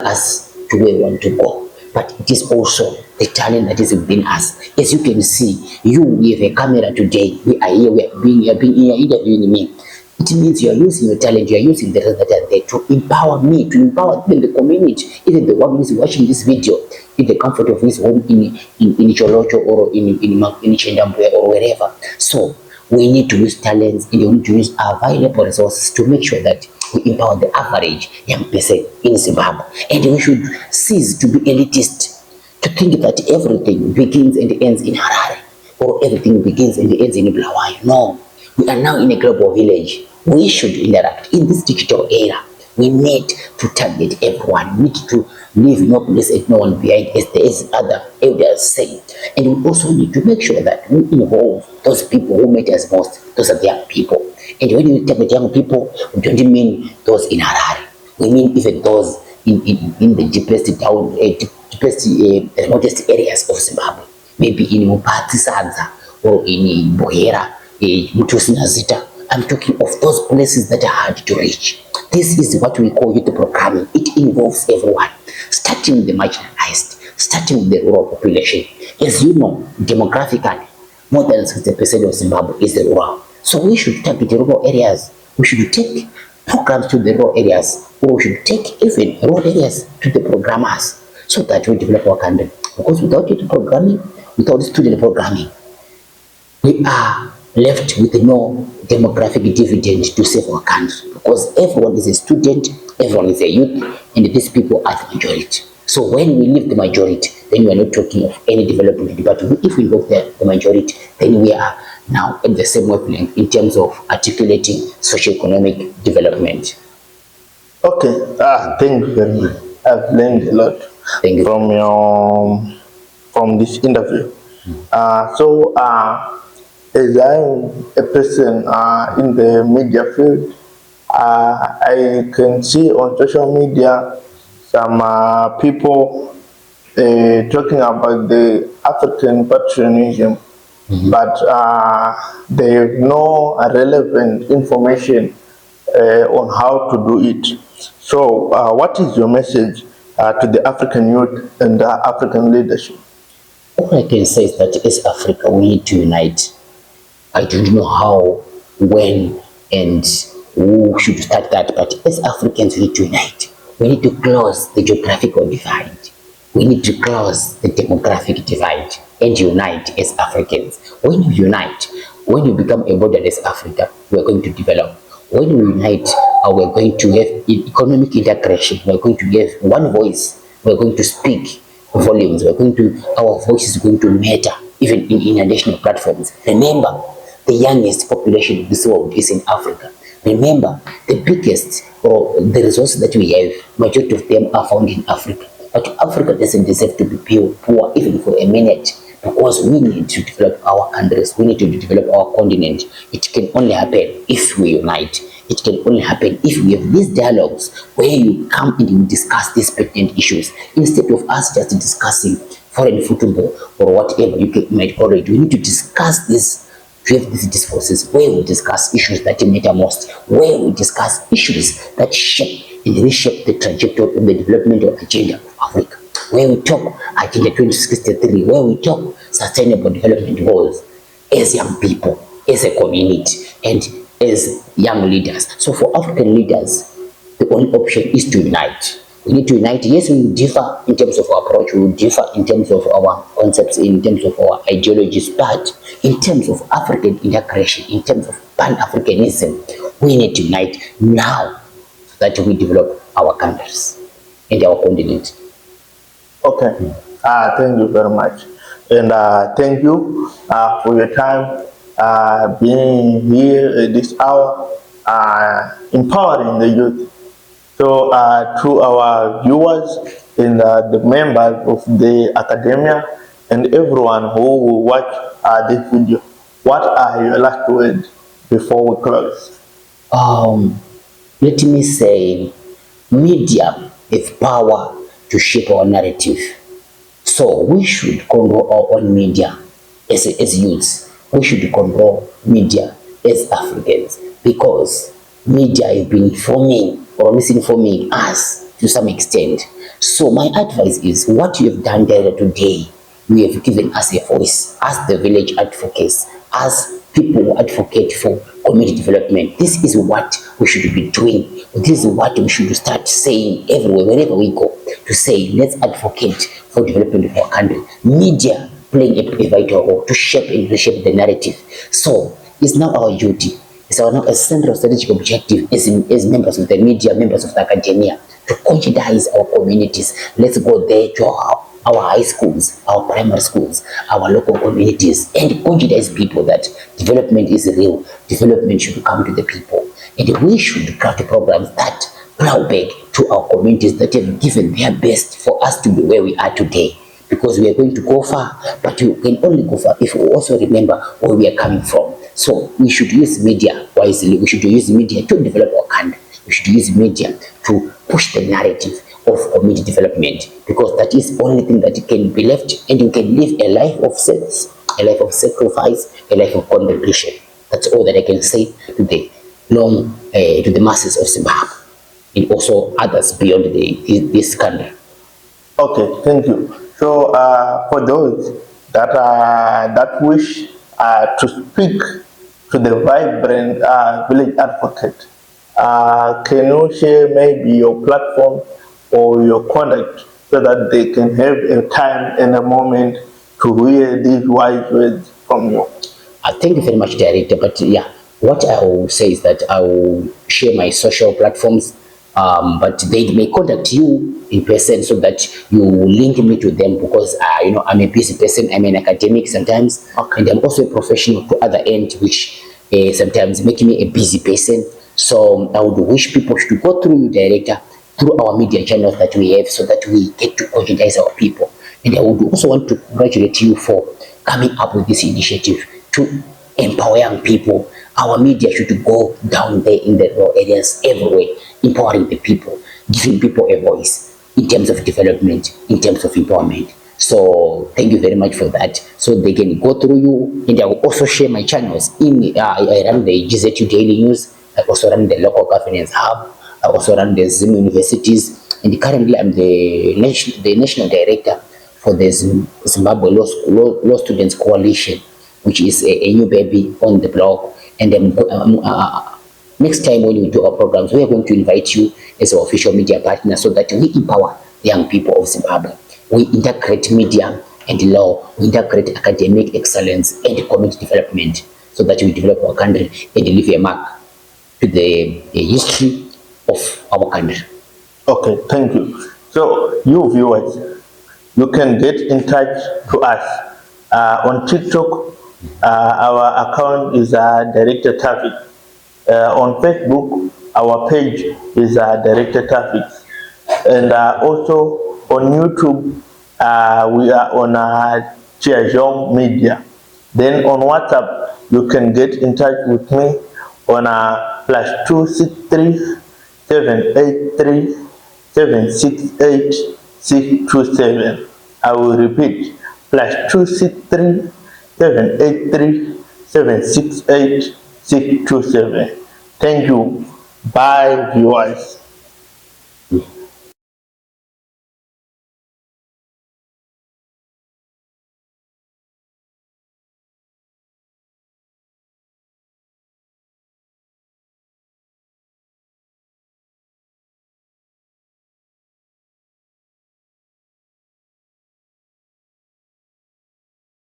us to where we want to go. But it is also the talent that is within us. As you can see, we have a camera today. We are here, we are being here interviewing me. It means you are using your talent, you are using the rest that are there to empower me, to empower even the community, even the one who is watching this video in the comfort of his home in Cholocho or in Chendambwe or wherever. So we need to use talents and we need to use our available resources to make sure that we empower the average young person in Zimbabwe. And we should cease to be elitist, to think that everything begins and ends in Harare or everything begins and ends in Bulawayo. No, we are now in a global village. We should interact in this digital era. We need to target everyone. We need to leave no place and no one behind, as there is other elders say. And we also need to make sure that we involve those people who matter most. Those are the young people. And when we target young people, we don't mean those in Harare. We mean even those in the deepest town, remotest areas of Zimbabwe. Maybe in Mupati Sanza or in Bohera, Mutusinazita. I'm talking of those places that are hard to reach. This is what we call youth programming. It involves everyone, starting with the marginalized, starting with the rural population. As you know, demographically, more than 60% of Zimbabwe is rural. So we should target the rural areas. We should take programs to the rural areas, or we should take even rural areas to the programmers, so that we develop our country. Because without youth programming, without student programming, we are left with no demographic dividend to save our country, because everyone is a student, everyone is a youth, and these people are the majority. So when we leave the majority, then we are not talking of any development. But if we involve the majority, then we are now at the same wavelength in terms of articulating socio-economic development. Okay, thank you very much. I've learned a lot from this interview. As I'm a person in the media field, I can see on social media some people talking about the African patriotism, but they have no relevant information on how to do it. So what is your message to the African youth and the African leadership? All I can say is that as Africa, we need to unite. I don't know how, when, and who should start that, but as Africans, we need to unite. We need to close the geographical divide. We need to close the demographic divide and unite as Africans. When you unite, when you become a borderless Africa, we are going to develop. When we unite, we are going to have economic integration. We are going to have one voice. We are going to speak volumes. Our voice is going to matter, even in international platforms. Remember, the youngest population of this world is in Africa. Remember, the biggest or the resources that we have, majority of them are found in Africa. But Africa doesn't deserve to be poor even for a minute, because we need to develop our countries. We need to develop our continent. It can only happen if we unite. It can only happen if we have these dialogues where you come and you discuss these pertinent issues, instead of us just discussing foreign football or whatever you might call it. We need to discuss this. We have these discourses where we discuss issues that matter most, where we discuss issues that shape and reshape the trajectory of the developmental agenda of Africa, where we talk Agenda 2063, where we talk sustainable development goals as young people, as a community, and as young leaders. So for African leaders, the only option is to unite. We need to unite. Yes, we differ in terms of our approach, we differ in terms of our concepts, in terms of our ideologies, but in terms of African integration, in terms of Pan-Africanism, we need to unite now so that we develop our countries and our continent. Okay, thank you very much. And thank you for your time being here at this hour, empowering the youth. So to our viewers and the members of the academia and everyone who will watch this video, what are your last words before we close? Let me say, media has power to shape our narrative. So we should control our own media as youths. We should control media as Africans, because media has been informing or misinforming us to some extent. So my advice is, what you have done there today, you have given us a voice as the village advocates, as people who advocate for community development. This is what we should be doing. This is what we should start saying everywhere, wherever we go, to say, let's advocate for development of our country. Media playing a vital role to shape and reshape the narrative. So it's now our duty, it's our now a central strategic objective as members of the media, members of the academia, to conscientize our communities. Let's go there to our high schools, our primary schools, our local communities, and conscientize people that development is real. Development should come to the people, and we should craft programs that plow back to our communities that have given their best for us to be where we are today. Because we are going to go far, but you can only go far if we also remember where we are coming from. So we should use media wisely. We should use media to develop our country. We should use media to push the narrative of community development, because that is the only thing that can be left, and you can live a life of service, a life of sacrifice, a life of contribution. That's all that I can say to the masses of Zimbabwe, and also others beyond this country. Okay, thank you. So for those that wish to speak to the vibrant village advocate, can you share maybe your platform or your contact so that they can have a time and a moment to hear these wise words from you? Thank you very much, Director. But yeah, what I will say is that I will share my social platforms, but they may contact you in person so that you link me to them, because I'm a busy person. I'm an academic sometimes, Okay. and I'm also a professional to other end, which sometimes make me a busy person. So I would wish people to go through you, Director, through our media channels that we have, so that we get to conscientize our people. And I would also want to congratulate you for coming up with this initiative to empower young people. Our media should go down there in the rural areas everywhere, empowering the people, giving people a voice in terms of development, in terms of empowerment. So thank you very much for that. So they can go through you, and I will also share my channels. I run the GZU Daily News. I also run the Local Governance Hub. I also run the Zim Universities, and currently I'm the national director for the Zimbabwe Law Students Coalition, which is a new baby on the block. And next time when we do our programs, we are going to invite you as our official media partner, so that we empower the young people of Zimbabwe. We integrate media and law, we integrate academic excellence and community development, so that we develop our country and leave a mark to the history of our country. Okay, thank you. So you viewers, you can get in touch to us on TikTok. Our account is Director TaviX. On Facebook, our page is Director TaviX. And also on YouTube, we are on Chiajong Media. Then on WhatsApp, you can get in touch with me on +263 783 768 627. I will repeat, +263 783 768 627. Thank you. Bye, viewers.